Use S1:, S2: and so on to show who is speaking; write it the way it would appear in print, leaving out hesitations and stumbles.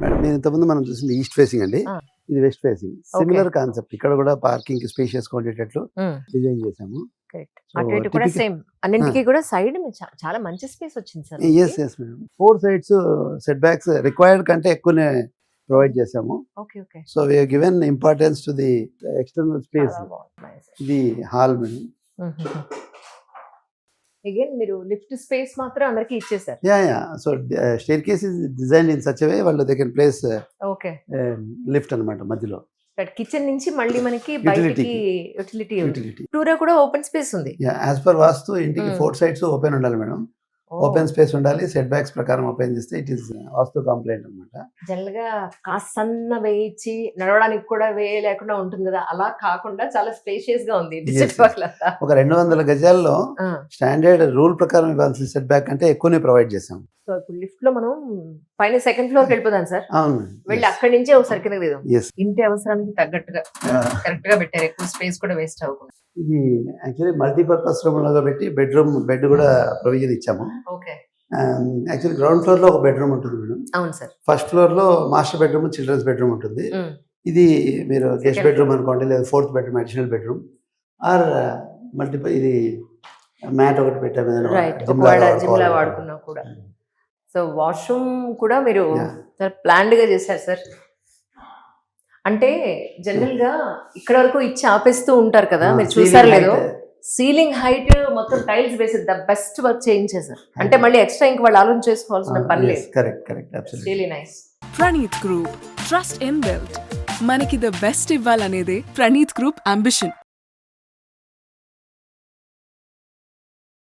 S1: Madam నేను ఇంతకుముందు మనం చూసింది ఈస్ట్ ఫేసింగ్ అండి,
S2: ఆ.
S1: ఇది వెస్ట్ ఫేసింగ్. సిమిలర్ కాన్సెప్ట్, ఇక్కడ కూడా పార్కింగ్ కి స్పేషియస్ గా ఉండేటట్లు డిజైన్ చేసాము.
S2: కరెక్ట్.
S1: So,
S2: అటు ఇటు కూడా
S1: typical-
S2: సేమ్, అన్నింటికి కూడా సైడ్ చాలా మంచి స్పేస్ వచ్చింది sir.
S1: Yes yes madam, 4 sides setbacks required కంటే ఎక్కువనే ప్రొవైడ్ చేసాము.
S2: Okay okay.
S1: So we given importance to the external space. ఇది హాల్ మేడం.
S2: అగైన్ మీరు లిఫ్ట్ స్పేస్ మాత్రం అందరికి ఇచ్చేసారు.
S1: Yeah so staircase is design in such way వాళ్ళు they can place
S2: okay.
S1: Lift అన్నమాట మధ్యలో.
S2: కిచెన్ నుంచి మళ్ళీ మనకి బయటికి యూటిలిటీ ఉంది.
S1: యూటిలిటీ
S2: టూరా కూడా ఓపెన్ స్పేస్ ఉంది.
S1: యాజ్ పర్ వాస్తు ఇంటికి 4 సైడ్స్ ఓపెన్ ఉండాలి మేడం. ఓపెన్ స్పేస్ ఉండాలి, సెట్ బ్యాక్స్ ప్రకారం ఓపెన్ చేస్తే ఇట్ ఈస్ వాస్తు కంప్లైంట్ అనమాట.
S2: జనరల్ గా కాసన్న వేయించి నడవడానికి కూడా వే లేకుండా ఉంటుంది కదా, అలా కాకుండా చాలా స్పేషియస్ గా ఉంది.
S1: ఒక 200 గజాల్లో స్టాండర్డ్ రూల్ ప్రకారం ఇవ్వాల్సిన సెట్ బ్యాక్ అంటే ఎక్కువనే ప్రొవైడ్ చేసాం.
S2: సో ఇప్పుడు లిఫ్ట్ లో మనం పైన సెకండ్ ఫ్లోర్ కి వెళ్ళిపోదాం సార్.
S1: అవును,
S2: వెళ్ళి అక్కడి నుంచే ఒకసారి కిందకి దిగుదాం.
S1: Yes.
S2: ఇంటి అవసరానికి తగ్గట్టుగా కరెక్ట్ గా పెట్టారు, ఎక్కువ స్పేస్ కూడా వేస్ట్ అవ్వకుండా.
S1: ఇది యాక్చువల్లీ మల్టీపర్పస్ రూమ్ లాగా పెట్టి బెడ్ కూడా ప్రొవిజన్ ఇచ్చాము.
S2: ఓకే.
S1: యాక్చువల్లీ గ్రౌండ్ ఫ్లోర్ లో ఒక బెడ్రూమ్ ఉంటుంది మేడం.
S2: అవును సార్.
S1: ఫస్ట్ ఫ్లోర్ లో మాస్టర్ బెడ్రూమ్, చిల్డ్రన్స్ బెడ్రూమ్ ఉంటుంది. ఇది మీరు గెస్ట్ బెడ్రూమ్ అనుకోండి, లేదా 4th bedroom, additional bedroom are multiple. ఇది మ్యాట్ ఒకటి పెట్టాము,
S2: రైట్. జిమ్ లా వాడుకున్నా కూడా. సో వాష్రూమ్ కూడా మీరు ప్లాన్డ్ గా చేశారు సార్. అంటే జనరల్ గా ఇక్కడ వరకు ఇచ్చి ఆపేస్తూ ఉంటారు కదా, మీరు చూసారు లేదో, సీలింగ్ హైట్ మొత్తం టైల్స్ వేసి ద బెస్ట్ వర్క్ చేయించేసారు. అంటే మళ్ళీ ఎక్స్ట్రా ఇంక వాళ్ళు ఆలోచన చేసుకోవాల్సిన పని లేదు.
S1: Correct absolutely.
S2: Really nice.
S3: Praneeth group, trust inbuilt. మనకి ద బెస్ట్ ఇవ్వాలనేదే ప్రణీత్ గ్రూప్ అంబిషన్.